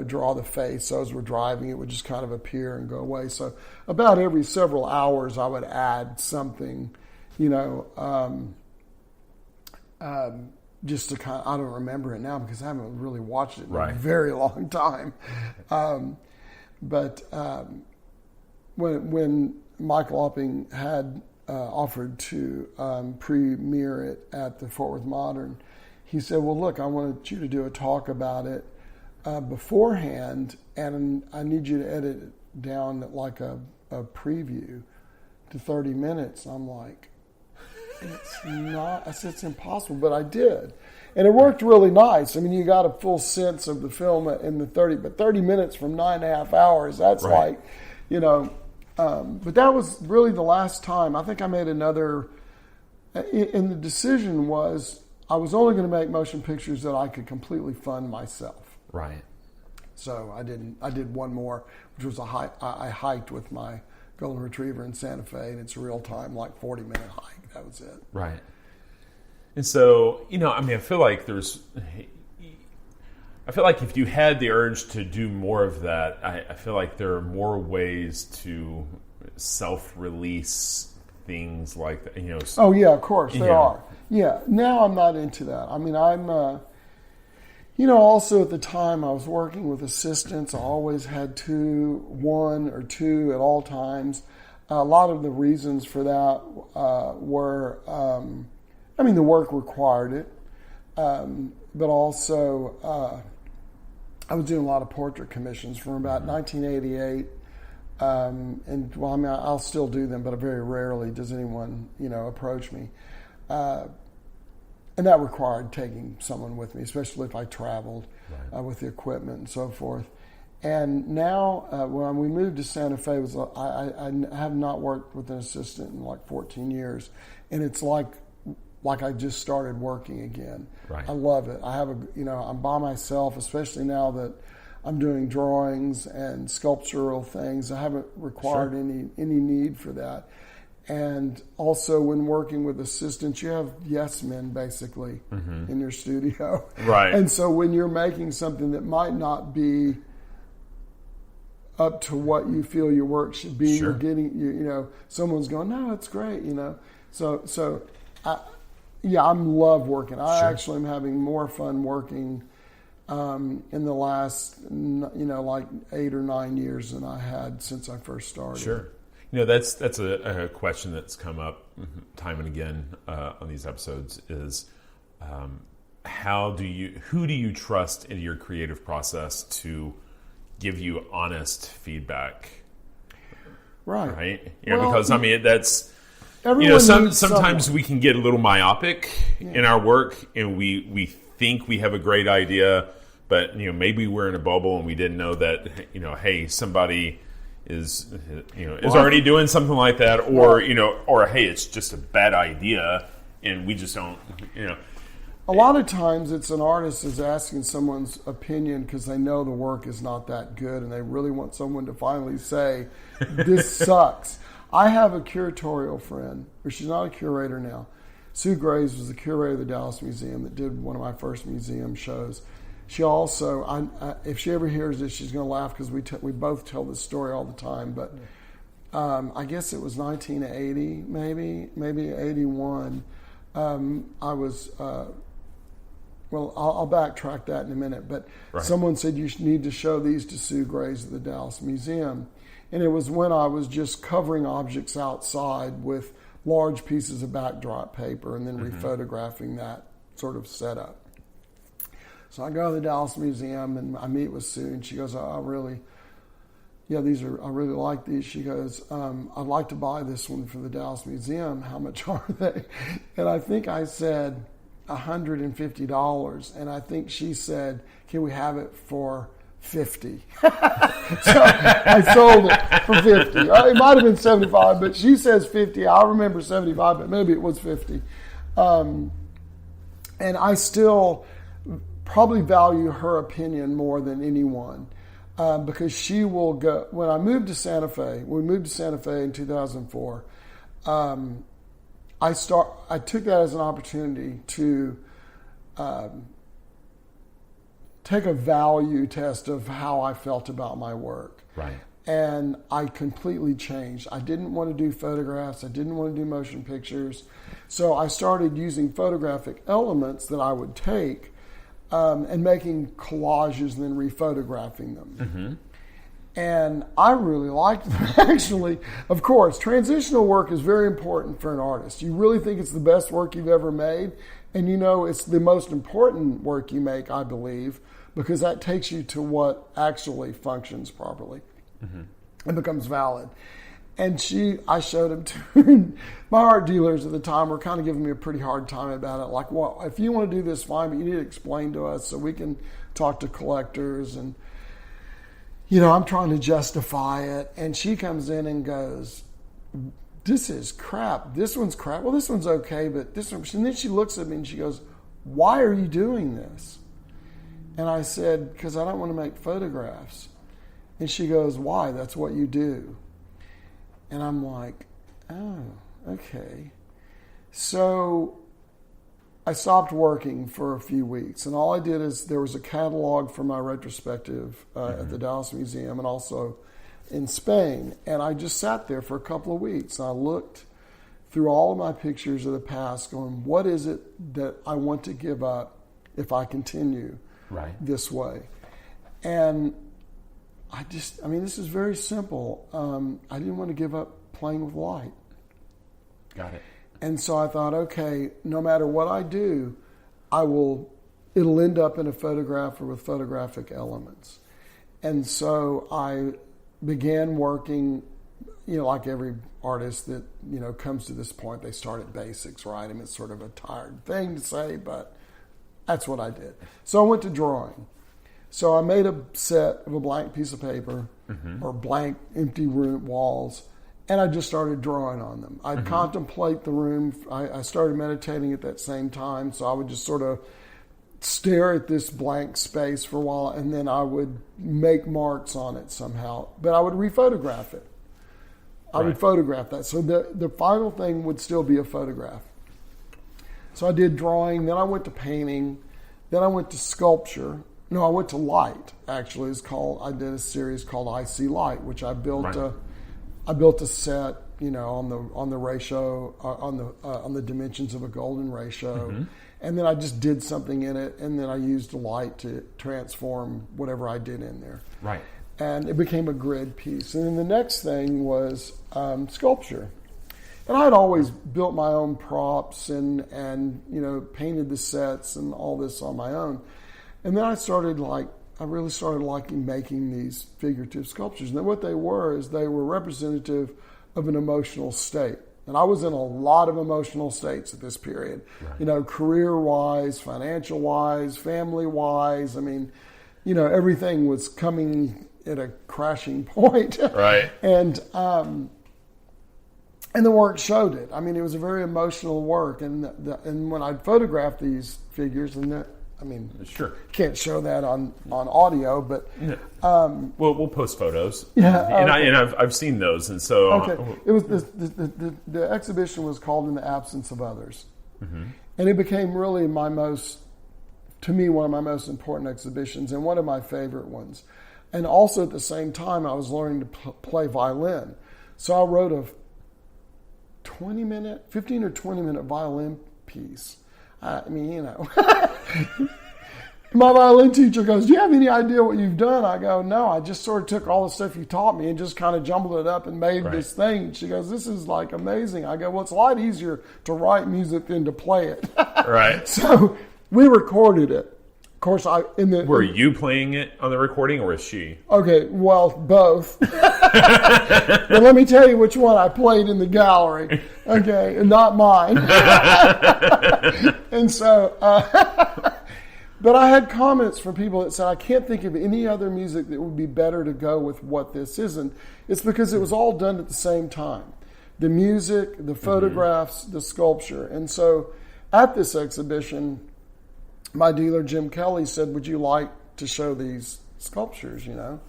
draw the face. So as we're driving, it would just kind of appear and go away. So about every several hours, I would add something, just to kind of, I don't remember it now because I haven't really watched it in a very long time. But when Michael Opping had offered to premiere it at the Fort Worth Modern, he said, well, look, I wanted you to do a talk about it beforehand, and I need you to edit it down like a preview to 30 minutes. I'm like, it's not, I said, it's impossible, but I did. And it worked really nice. I mean, you got a full sense of the film in the 30 minutes from 9.5 hours, that's like, but that was really the last time. I think I made another, and the decision was I was only going to make motion pictures that I could completely fund myself. Right. So I did one more, which was I hiked with my golden retriever in Santa Fe, and it's a real time, like 40-minute hike. That was it. Right. And so, I feel like if you had the urge to do more of that, I feel like there are more ways to self-release things like that. Oh yeah, of course there are. Yeah. Now I'm not into that. I mean, I'm. Also at the time I was working with assistants. I always had one or two at all times. A lot of the reasons for that were, the work required it, but also I was doing a lot of portrait commissions from about 1988, I'll still do them, but very rarely does anyone, approach me. And that required taking someone with me, especially if I traveled with the equipment and so forth. And now, when we moved to Santa Fe, I have not worked with an assistant in like 14 years, and it's like I just started working again. Right. I love it. I have I'm by myself, especially now that I'm doing drawings and sculptural things. I haven't required any need for that. And also, when working with assistants, you have yes men basically in your studio. Right. And so when you're making something that might not be up to what you feel your work should be, you're getting, someone's going, no, it's great, So, I love working. I actually am having more fun working in the last, like 8 or 9 years than I had since I first started. Sure. That's a question that's come up time and again on these episodes is who do you trust in your creative process to give you honest feedback? Right? Because that's sometimes we can get a little myopic in our work, and we think we have a great idea, but maybe we're in a bubble and we didn't know that hey, somebody is already doing something like that, or or hey, it's just a bad idea and we just don't. A lot of times it's an artist is asking someone's opinion because they know the work is not that good and they really want someone to finally say, this sucks. I have a curatorial friend, or she's not a curator now. Sue Graves was the curator of the Dallas Museum that did one of my first museum shows. She also, if she ever hears this, she's going to laugh because we both tell this story all the time. But I guess it was 1980, maybe 81. I was, I'll backtrack that in a minute. But someone said you need to show these to Sue Graves at the Dallas Museum. And it was when I was just covering objects outside with large pieces of backdrop paper and then rephotographing that sort of setup. So I go to the Dallas Museum and I meet with Sue, and she goes, I really like these. She goes, I'd like to buy this one for the Dallas Museum. How much are they? And I think I said $150. And I think she said, can we have it for $50? So I sold it for $50. It might have been $75, but she says $50. I remember $75, but maybe it was $50. And I still probably value her opinion more than anyone because she will go. When we moved to Santa Fe in 2004, I took that as an opportunity to take a value test of how I felt about my work. Right. And I completely changed. I didn't want to do photographs. I didn't want to do motion pictures. So I started using photographic elements that I would take and making collages and then rephotographing them. Mm-hmm. And I really liked them, actually. Of course, transitional work is very important for an artist. You really think it's the best work you've ever made. And you know it's the most important work you make, I believe, because that takes you to what actually functions properly. Mm-hmm. And becomes valid. And I showed him to my art dealers at the time were kind of giving me a pretty hard time about it. Like, well, if you want to do this, fine, but you need to explain to us so we can talk to collectors. And, you know, I'm trying to justify it. And she comes in and goes, this is crap. This one's crap. Well, this one's okay, but this one. And then she looks at me and she goes, why are you doing this? And I said, because I don't want to make photographs. And she goes, why? That's what you do. And I'm like, oh, okay. So I stopped working for a few weeks. And all I did is there was a catalog for my retrospective at the Dallas Museum and also in Spain. And I just sat there for a couple of weeks. I looked through all of my pictures of the past going, what is it that I want to give up if I continue this way? And this is very simple. I didn't want to give up playing with light. Got it. And so I thought, okay, no matter what I do, it'll end up in a photograph or with photographic elements. And so I began working, you know, like every artist that, you know, comes to this point, they start at basics, right? I mean, it's sort of a tired thing to say, but that's what I did. So I went to drawing. So I made a set of a blank piece of paper or blank empty room walls, and I just started drawing on them. I'd contemplate the room. I started meditating at that same time, so I would just sort of stare at this blank space for a while, and then I would make marks on it somehow. But I would rephotograph it. I would photograph that. So the final thing would still be a photograph. So I did drawing, then I went to painting, then I went to sculpture. No, I went to light. Actually, I did a series called I See Light, which I built. I built a set, you know, on the ratio, on the dimensions of a golden ratio, and then I just did something in it, and then I used light to transform whatever I did in there. Right. And it became a grid piece. And then the next thing was sculpture. And I had always built my own props and you know, painted the sets and all this on my own. And then I really started liking making these figurative sculptures. And then what they were is they were representative of an emotional state. And I was in a lot of emotional states at this period, you know, career-wise, financial-wise, family-wise. I mean, you know, everything was coming at a crashing point. Right. And the work showed it. I mean, it was a very emotional work. And when I'd photograph these figures, sure, can't show that on audio, but we'll post photos. Yeah, and I've seen those, and so it was the exhibition was called "In the Absence of Others," and it became really one of my most important exhibitions and one of my favorite ones. And also at the same time, I was learning to play violin, so I wrote a 15 or 20 minute violin piece. I mean, you know, my violin teacher goes, do you have any idea what you've done? I go, no, I just sort of took all the stuff you taught me and just kind of jumbled it up and made this thing. She goes, this is like amazing. I go, well, it's a lot easier to write music than to play it. Right. So we recorded it. Of course, were you playing it on the recording, or was she? Okay, well, both. But let me tell you which one I played in the gallery. Okay, and not mine. And so, but I had comments from people that said, I can't think of any other music that would be better to go with what this is. And it's because it was all done at the same time. The music, the photographs, the sculpture. And so at this exhibition, my dealer, Jim Kelly, said, would you like to show these sculptures, you know?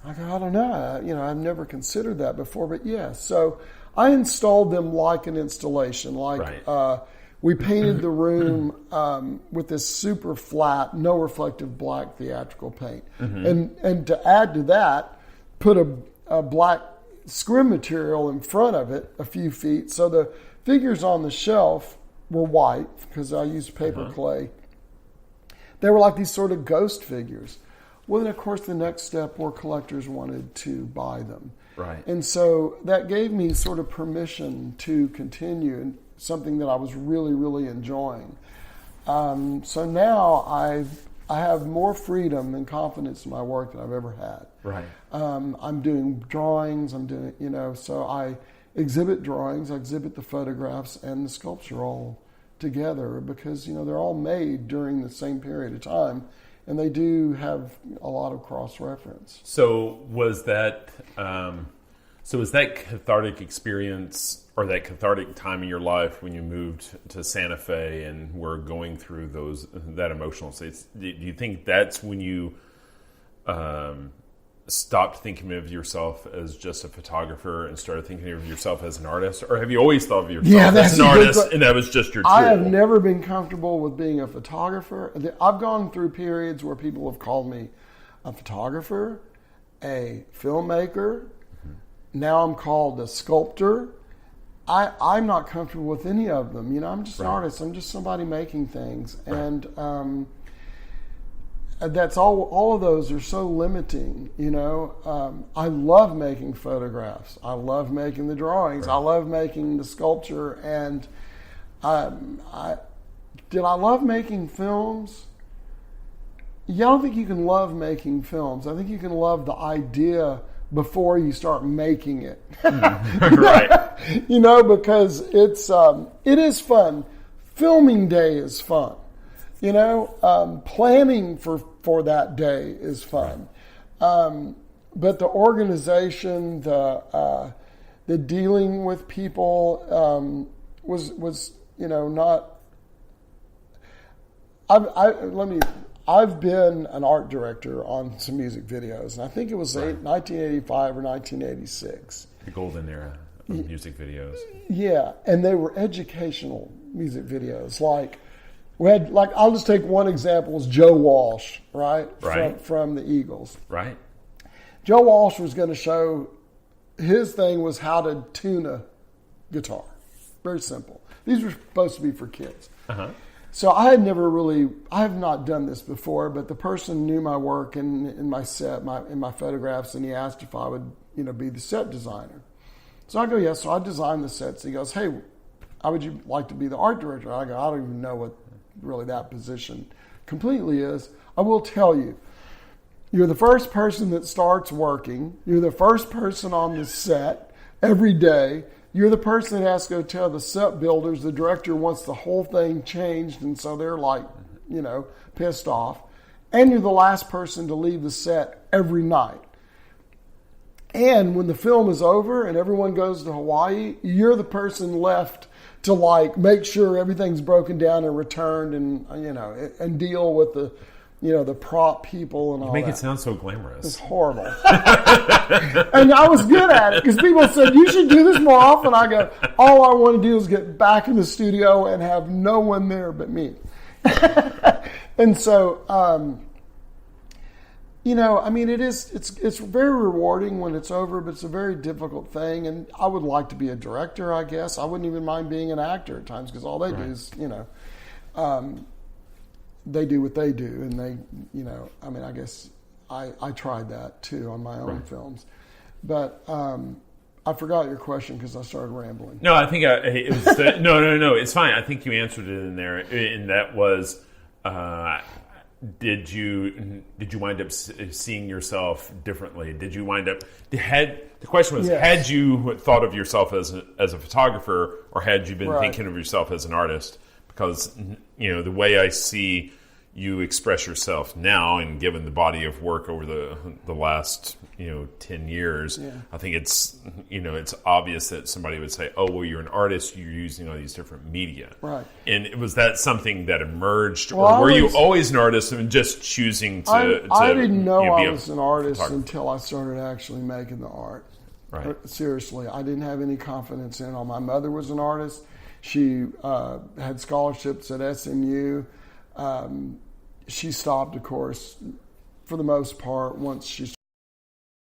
I go, I don't know. You know, I've never considered that before, but yes. So I installed them like an installation, like We painted the room with this super flat, no reflective black theatrical paint. And to add to that, put a black scrim material in front of it a few feet. So the figures on the shelf were white because I used paper clay. They were like these sort of ghost figures. Well, then, of course, the next step were collectors wanted to buy them. Right. And so that gave me sort of permission to continue, and something that I was really, really enjoying. So now I have more freedom and confidence in my work than I've ever had. Right. I'm doing drawings. I'm doing, so I exhibit drawings, I exhibit the photographs and the sculpture all together because, they're all made during the same period of time. And they do have a lot of cross-reference. So was that cathartic experience or that cathartic time in your life when you moved to Santa Fe and were going through that emotional states? Do you think that's when you stopped thinking of yourself as just a photographer and started thinking of yourself as an artist? Or have you always thought of yourself as an artist and that was just your tool? I have never been comfortable with being a photographer. I've gone through periods where people have called me a photographer, a filmmaker. Now I'm called a sculptor. I'm not comfortable with any of them. I'm just an artist. I'm just somebody making things. Right. And that's all of those are so limiting, I love making photographs. I love making the drawings. Right. I love making the sculpture. And did I love making films? Yeah, I don't think you can love making films. I think you can love the idea before you start making it. Right. Because it is fun. Filming day is fun. Planning for that day is fun. But the organization, the dealing with people was not. I've been an art director on some music videos, and I think it was 1985 or 1986. The golden era of music videos. Yeah, and they were educational music videos. I'll just take one example, is Joe Walsh, right? From the Eagles. Right. Joe Walsh was going to show, his thing was how to tune a guitar. Very simple. These were supposed to be for kids. So I have not done this before, but the person knew my work in my set, in my photographs, and he asked if I would, be the set designer. So I go, yes. So I designed the sets. He goes, hey, how would you like to be the art director? I go, I don't even know what really that position completely is. I will tell you, you're the first person that starts working. You're the first person on the set every day. You're the person that has to go tell the set builders the director wants the whole thing changed, and so they're pissed off. And you're the last person to leave the set every night. And when the film is over and everyone goes to Hawaii, you're the person left to make sure everything's broken down and returned, and and deal with the the prop people and all that. You make it sound so glamorous. It's horrible. And I was good at it because people said, you should do this more often. I go, all I want to do is get back in the studio and have no one there but me. And so, it's very rewarding when it's over, but it's a very difficult thing. And I would like to be a director, I guess. I wouldn't even mind being an actor at times because all they do is, they do what they do, and they, I guess I tried that too on my own films, but I forgot your question because I started rambling. No, I think it was no, it's fine. I think you answered it in there, and that was, did you wind up seeing yourself differently? Did you wind up the question was, had you thought of yourself as a photographer, or had you been thinking of yourself as an artist? Because the way I see you express yourself now, and given the body of work over the last 10 years, I think it's it's obvious that somebody would say, oh, well, you're an artist, you're using all these different media, right? And was that something that emerged, or were you always an artist and just choosing to I didn't know I was an artist until I started actually making the art. Right. Seriously, I didn't have any confidence in it all. My mother was an artist. She had scholarships at SMU. She stopped, of course, for the most part once she